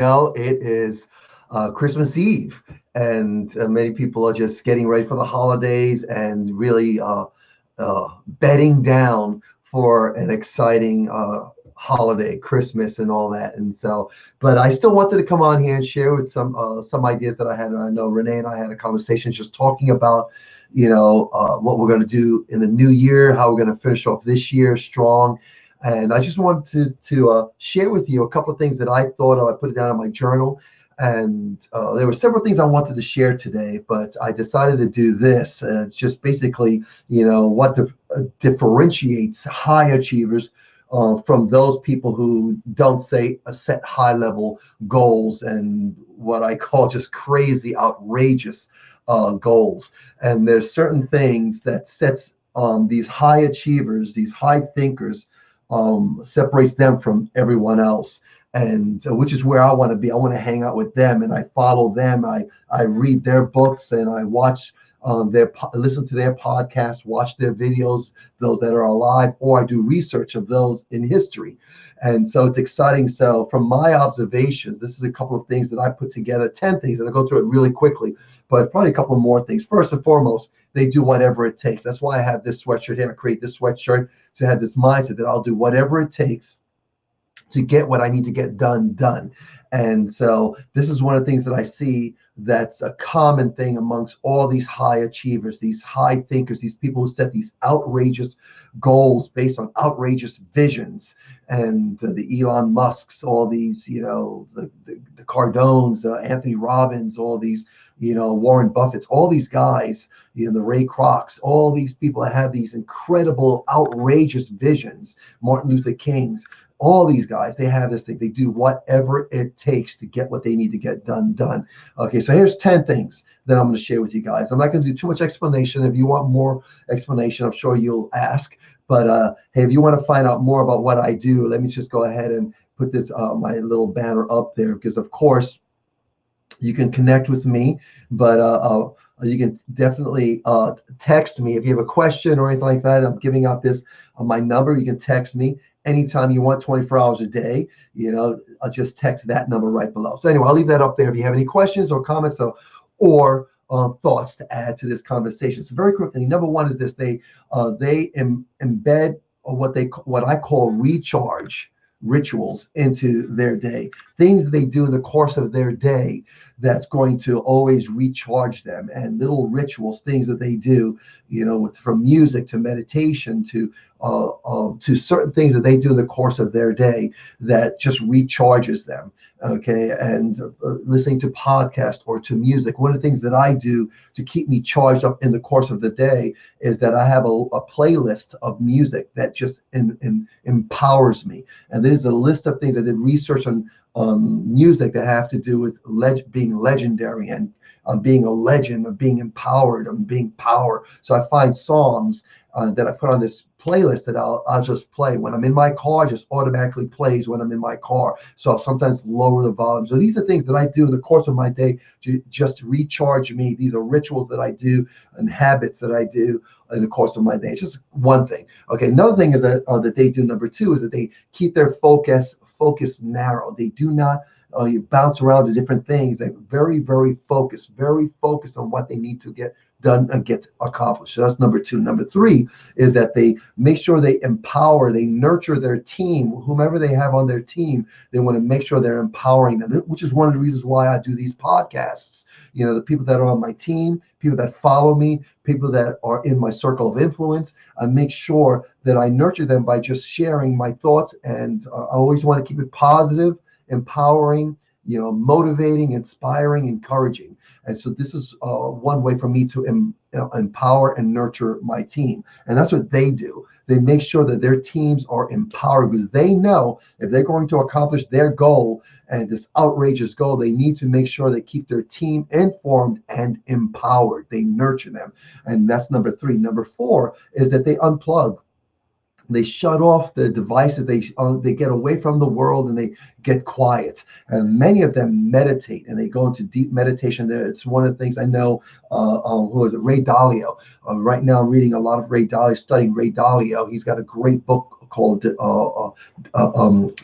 It is Christmas Eve, and many people are just getting ready for the holidays and really bedding down for an exciting holiday, Christmas, and all that. And so, but I still wanted to come on here and share with some ideas that I had. I know Renee and I had a conversation just talking about, what we're going to do in the new year, how we're going to finish off this year strong. And I just wanted to share with you a couple of things that I thought of. I put it down in my journal. And there were several things I wanted to share today, but I decided to do this. It's just basically, what differentiates high achievers from those people who don't set high level goals and what I call just crazy, outrageous goals. And there's certain things that sets these high achievers, these high thinkers, separates them from everyone else, and which is where I want to be. I want to hang out with them, and I follow them. I read their books, and I watch listen to their podcasts, watch their videos, those that are alive, or I do research of those in history. And so it's exciting. So from my observations, this is a couple of things that I put together, 10 things, and I'll go through it really quickly, but probably a couple more things. First and foremost, they do whatever it takes. That's why I have this sweatshirt here. I create this sweatshirt to have this mindset that I'll do whatever it takes to get what I need to get done. And so this is one of the things that I see that's a common thing amongst all these high achievers, these high thinkers, these people who set these outrageous goals based on outrageous visions. And the Elon Musks, all these, the Cardones, Anthony Robbins, all these, Warren Buffett's, all these guys, the Ray Krocs, all these people that have these incredible, outrageous visions, Martin Luther King's, all these guys, they have this thing. They do whatever it takes to get what they need to get done. Okay, so here's 10 things that I'm going to share with you guys. I'm not going to do too much explanation. If you want more explanation, I'm sure you'll ask. But hey, if you want to find out more about what I do, let me just go ahead and put this my little banner up there, because of course you can connect with me, but you can definitely text me if you have a question or anything like that. I'm giving out this my number. You can text me anytime you want, 24 hours a day. I'll just text that number right below. So anyway, I'll leave that up there if you have any questions or comments or thoughts to add to this conversation. So very quickly, number one is this: they embed what I call recharge rituals into their day, things they do in the course of their day that's going to always recharge them, and little rituals, things that they do, from music to meditation to certain things that they do in the course of their day that just recharges them. Okay, and listening to podcasts or to music. One of the things that I do to keep me charged up in the course of the day is that I have a playlist of music that just empowers me. And there's a list of things. I did research on music that have to do with being legendary and being a legend, of being empowered, and being power. So I find songs that I put on this playlist that I'll just play when I'm in my car. Just automatically plays when I'm in my car. So I'll sometimes lower the volume. So these are things that I do in the course of my day to just recharge me. These are rituals that I do and habits that I do in the course of my day. It's just one thing. Okay, another thing is that they do, number two, is that they keep their focus narrow. They do not bounce around to different things. They're very, very focused on what they need to get done and get accomplished. So that's number two. Number three is that they make sure they empower, they nurture their team, whomever they have on their team. They want to make sure they're empowering them, which is one of the reasons why I do these podcasts. The people that are on my team, people that follow me, people that are in my circle of influence, I make sure that I nurture them by just sharing my thoughts. And I always want to keep it positive, empowering, motivating, inspiring, encouraging. And so this is one way for me to empower and nurture my team. And that's what they do. They make sure that their teams are empowered, because they know if they're going to accomplish their goal, and this outrageous goal, they need to make sure they keep their team informed and empowered. They nurture them. And that's number three. Number four is that they unplug. They shut off the devices. They get away from the world and they get quiet. And many of them meditate and they go into deep meditation. It's one of the things I know. Who is it? Ray Dalio. Right now, I'm reading a lot of Ray Dalio, studying Ray Dalio. He's got a great book called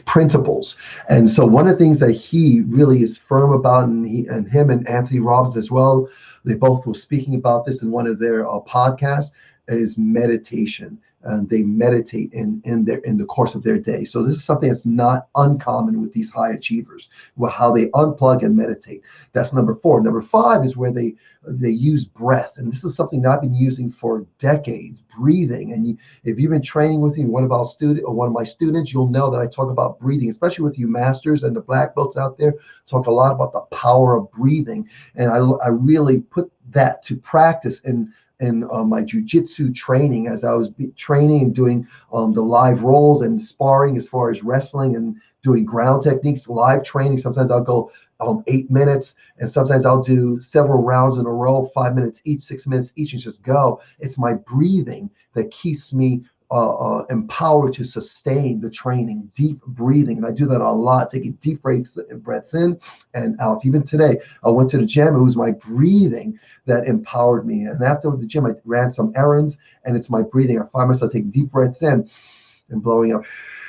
Principles. And so one of the things that he really is firm about, and him and Anthony Robbins as well, they both were speaking about this in one of their podcasts, is meditation. And they meditate in the course of their day. So this is something that's not uncommon with these high achievers, how they unplug and meditate. That's number 4. Number 5 is where they use breath, and this is something that I've been using for decades. Breathing, and if you've been training with me, one of my students, you'll know that I talk about breathing, especially with you masters and the black belts out there. Talk a lot about the power of breathing, and I really put that to practice in my jujitsu training, as I was training and doing the live rolls and sparring as far as wrestling and doing ground techniques, live training. Sometimes I'll go 8 minutes, and sometimes I'll do several rounds in a row, 5 minutes each, 6 minutes each, and just go. It's my breathing that keeps me empowered to sustain the training. Deep breathing, and I do that a lot, taking deep breaths in and out. Even today, I went to the gym. It was my breathing that empowered me. And after the gym, I ran some errands, and it's my breathing. I find myself taking deep breaths in and blowing up,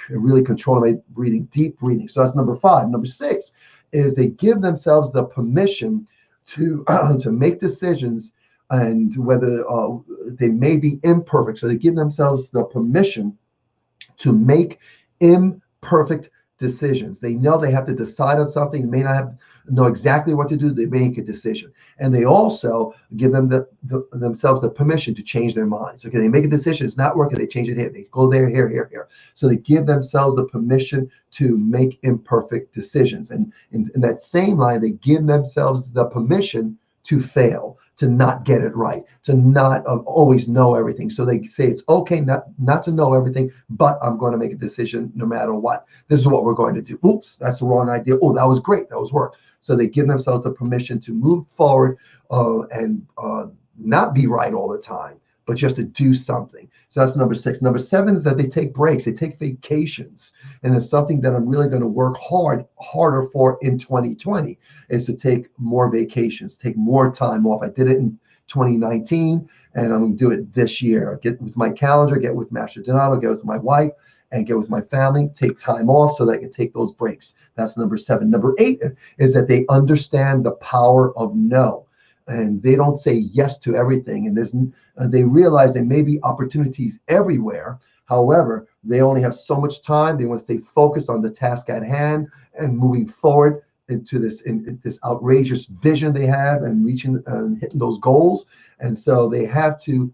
and really controlling my breathing, deep breathing. So that's number 5. Number 6 is they give themselves the permission to to make decisions, and whether they may be imperfect. So they give themselves the permission to make imperfect decisions. They know they have to decide on something. They may not know exactly what to do. They make a decision. And they also give themselves the permission to change their minds. Okay, they make a decision. It's not working. They change it here. They go there, here. So they give themselves the permission to make imperfect decisions. And in that same line, they give themselves the permission to fail, to not get it right, to not always know everything. So they say it's okay not to know everything, but I'm going to make a decision no matter what. This is what we're going to do. Oops, that's the wrong idea. Oh, that was great. That was work. So they give themselves the permission to move forward and not be right all the time, but just to do something. So that's number 6. Number 7 is that they take breaks, they take vacations. And it's something that I'm really going to work harder for in 2020, is to take more vacations, take more time off. I did it in 2019, and I'm going to do it this year. Get with my calendar, get with Master Donato, get with my wife, and get with my family, take time off so that I can take those breaks. That's number 7. Number 8 is that they understand the power of no. And they don't say yes to everything. And they realize there may be opportunities everywhere. However, they only have so much time. They want to stay focused on the task at hand and moving forward into this outrageous vision they have, and reaching and hitting those goals. And so they have to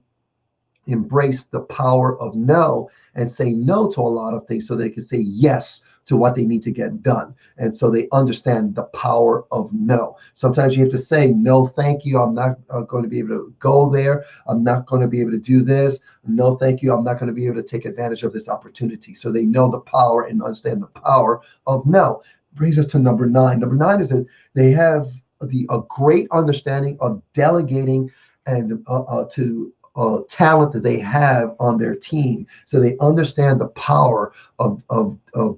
embrace the power of no and say no to a lot of things so they can say yes to what they need to get done. And so they understand the power of no. Sometimes you have to say no, thank you, I'm not going to be able to go there. I'm not going to be able to do this. No, thank you, I'm not going to be able to take advantage of this opportunity. So they know the power and understand the power of no. Brings us to number 9. Number 9 is that they have a great understanding of delegating and to talent that they have on their team. So they understand the power of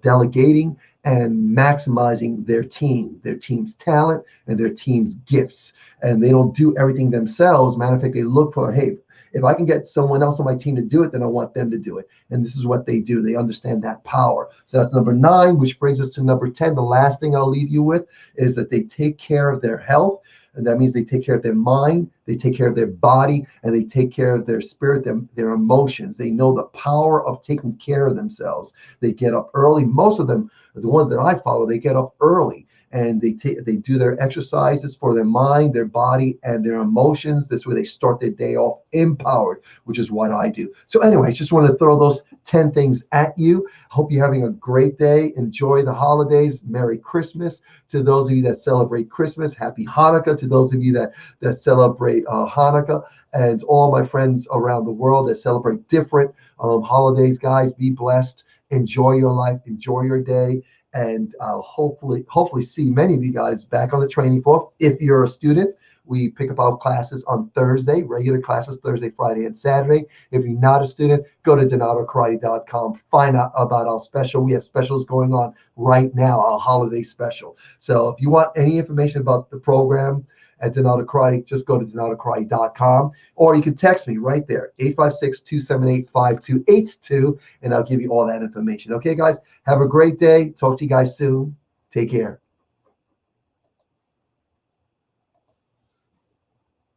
delegating and maximizing their team's talent and their team's gifts. And they don't do everything themselves. Matter of fact, they look for, hey, if I can get someone else on my team to do it, then I want them to do it. And this is what they do. They understand that power. So that's number 9, which brings us to number 10. The last thing I'll leave you with is that they take care of their health. And that means they take care of their mind, they take care of their body, and they take care of their spirit, their emotions. They know the power of taking care of themselves. They get up early. Most of them, the ones that I follow, they get up early, and they do their exercises for their mind, their body, and their emotions. This way they start their day off empowered, which is what I do. So anyway, I just want to throw those 10 things at you. Hope you're having a great day. Enjoy the holidays. Merry Christmas. To those of you that celebrate Christmas, Happy Hanukkah. To those of you that celebrate Hanukkah, and all my friends around the world that celebrate different holidays, guys, be blessed. Enjoy your life. Enjoy your day. And I'll hopefully see many of you guys back on the training floor. If you're a student, We pick up our classes on Thursday, regular classes Thursday, Friday, and Saturday. If you're not a student, go to donatokarate.com. Find out about our special. We have specials going on right now, our holiday special. So if you want any information about the program at Donato Karate, just go to donatokarate.com, or you can text me right there, 856-278-5282, and I'll give you all that information. Okay, guys, have a great day. Talk to you guys soon. Take care.